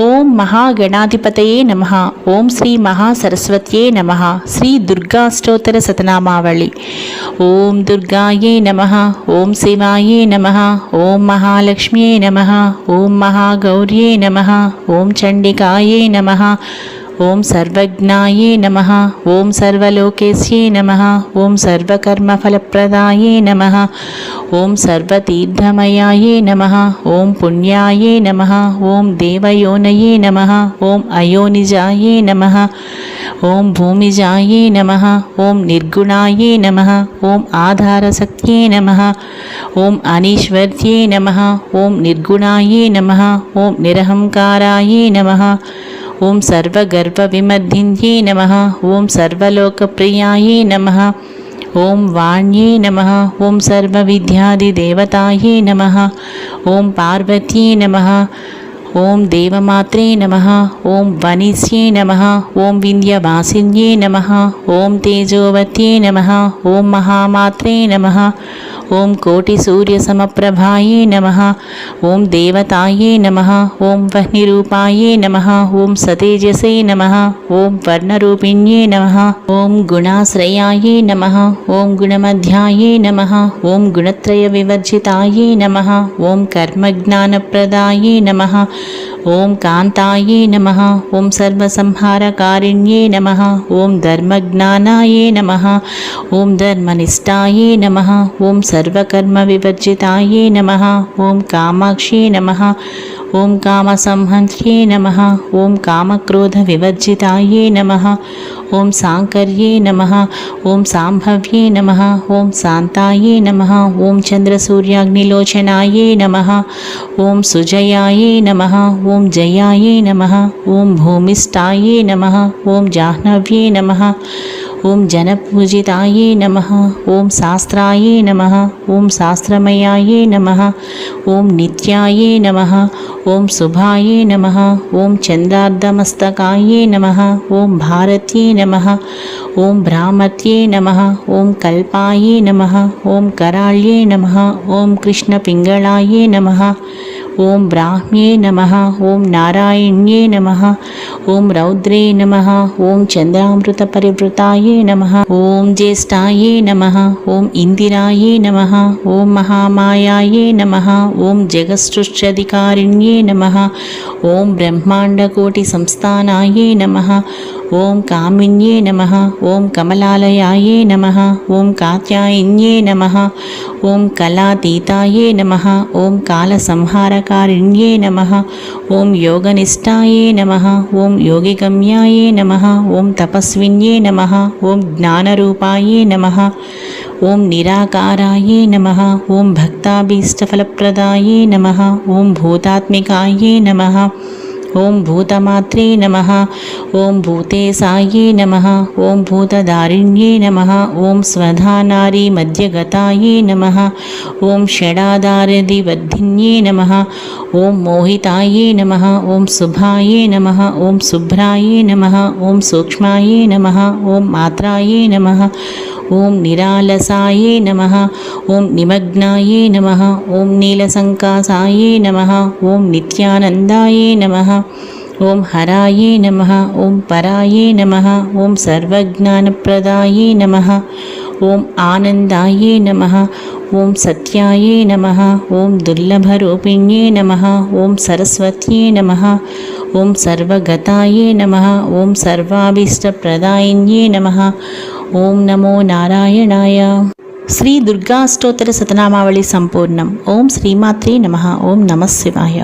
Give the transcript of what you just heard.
ఓం మహాగణాధిపతయే నమః. ఓం శ్రీ మహాసరస్వత్యే నమః. శ్రీ దుర్గాష్టోత్తర శతనామావళి. ఓం దుర్గాయే నమః. ఓం శివాయే నమః. ఓం మహాలక్ష్మ్యే నమః. ఓం మహాగౌర్యే నమః. ఓం చండికాయే నమః. ఓం సర్వజ్ఞాయే నమః. ఓం సర్వలోకేశ్యే నమః. ఓం సర్వకర్మఫలప్రదాయే నమః. ఓం సర్వతీర్థమయాయే నమః. ఓం పుణ్యాయే నమః. ఓం దేవయోనయే నమః. ఓం అయోనిజాయే నమః. ఓం భూమిజాయే నమః. ఓం నిర్గుణాయే నమః. ఓం ఆధారశక్త్యే నమః. ఓం అనీశ్వర్యే నమః. ఓం నిర్గుణాయే నమః. ఓం నిరహంకారాయే నమః. ఓం సర్వగర్వవిమర్దిన్యే నమః. ఓం సర్వలోకప్రియాయే నమః. ఓం వాణ్యే నమః. ఓం సర్వవిద్యాదిదేవతాయే నమః. ఓం పార్వత్యే నమః. ఓం దేవమాత్రే నమః. ఓం వనిస్యే నమః. ఓం వింధ్యవాసిన్యే నమః. ఓం తేజోవత్యే నమః. ఓం మహామాత్రే నమః. ఓం కోటి సూర్యసమప్రభాయే నమః. ఓం దేవతాయే నమః. ఓం వహ్నిరూపాయే నమః. ఓం సతేజసే నమః. ఓం వర్ణరూపిణ్యే నమః. ఓం గుణాశ్రయాయే నమః. ఓం గుణమధ్యాయే నమః. ఓం గుణత్రయ వివర్జితాయే నమః. ఓం కర్మజ్ఞానప్రదాయే నమః. ఓం కాంతాయే నమః. ఓం సర్వసంహారకారిణ్యే నమః. ఓం ధర్మజ్ఞానాయే నమః. ఓం ధర్మనిష్టాయే నమః. ఓం సర్వకర్మ వివర్జితాయే నమః. ఓం కామాక్షే నమః. ఓం కామసంహంత్యే నమః. ఓం కామక్రోధ వివర్జితాయే నమః. ఓం సాంకర్యే నమః. ఓం సాంభవ్యే నమః. ఓం శాంతాయే నమః. ఓం చంద్రసూర్యాగ్నిలోచనాయే నమః. ఓం సుజయాయే నమః. ఓం జయాయే నమః. ఓం భూమిష్టాయే నమః. ఓం జాహ్నవ్యే నమః. ఓం జనపూజితాయే నమః. ఓం శాస్త్రాయే నమః. ఓం శాస్త్రమయాయే నమః. ఓం నిత్యాయే నమః. ఓం శుభాయే నమః. ఓం చంద్రార్ధమస్తకాయే నమః. ఓం భారత్యే నమః. ఓం భ్రామత్యే నమః. ఓం కల్పాయే నమః. ఓం కరాళ్యే నమః. ఓం కృష్ణపింగళాయే నమః. ఓం బ్రాహ్మ్యే నమః. ఓం నారాయణ్యే నమః. ఓం రౌద్రే నమః. ఓం చంద్రామృత పరివృతాయే నమః. ఓం జ్యేష్ఠాయే నమః. ఓం ఇందిరాయే నమః. ఓం మహామాయాయే నమః. ఓం జగత్సృష్ట్యధికారిణ్యే నమః. ఓం బ్రహ్మాండకోటి సంస్థానాయే నమః. ఓం కామిన్యే నమః. ఓం కమలాలయాయే నమః. ఓం కాత్యాయన్యే నమః. ఓం కళాతీతాయే నమః. ఓం కాలసంహారకారిణ్యే నమః. ఓం యోగనిష్టాయే నమః. ఓం యోగిగమ్యాయే నమః. ఓం తపస్విన్యే నమః. ఓం జ్ఞానరూపాయే నమః. ఓం నిరాకారాయే నమః. ఓం భక్తాభీష్టఫలప్రదాయే నమః. ఓం భూతాత్మికాయే నమః. ఓం భూతమాత్రే నమః. ఓం భూతేశాయే నమః. ఓం భూతదారిణ్యే నమః. ఓం స్వధానారీ మధ్యగతాయే నమః. ఓం షడాధారధివర్ధిన్యే నమః. ఓం మోహితాయే నమః. ఓం శుభాయే నమః. ఓం శుభ్రాయే నమః. ఓం సూక్ష్మాయే నమః. ఓం మాత్రాయే నమః. ఓం నిరాలసాయే నమః. ఓం నిమగ్నాయే నమః. ఓం నీలసంకాసాయే నమః. ఓం నిత్యానందాయే నమః. ఓం హరాయే నమః. ఓం పరాయే నమః. ఓం సర్వజ్ఞానప్రదాయే నమః. ఓం ఆనందాయే నమః. ఓం సత్యాయే నమః. ఓం దుర్లభరూపిణ్యే నమః. ఓం సరస్వత్యే నమః. ఓం సర్వగతాయే నమః. ఓం సర్వాభీష్టప్రదాయిన్యే నమః. ఓం నమో నారాయణాయ. శ్రీ దుర్గాష్టోత్తర శతనామావళి సంపూర్ణం. ఓం శ్రీమాత్రే నమః. ఓం నమః శివాయ.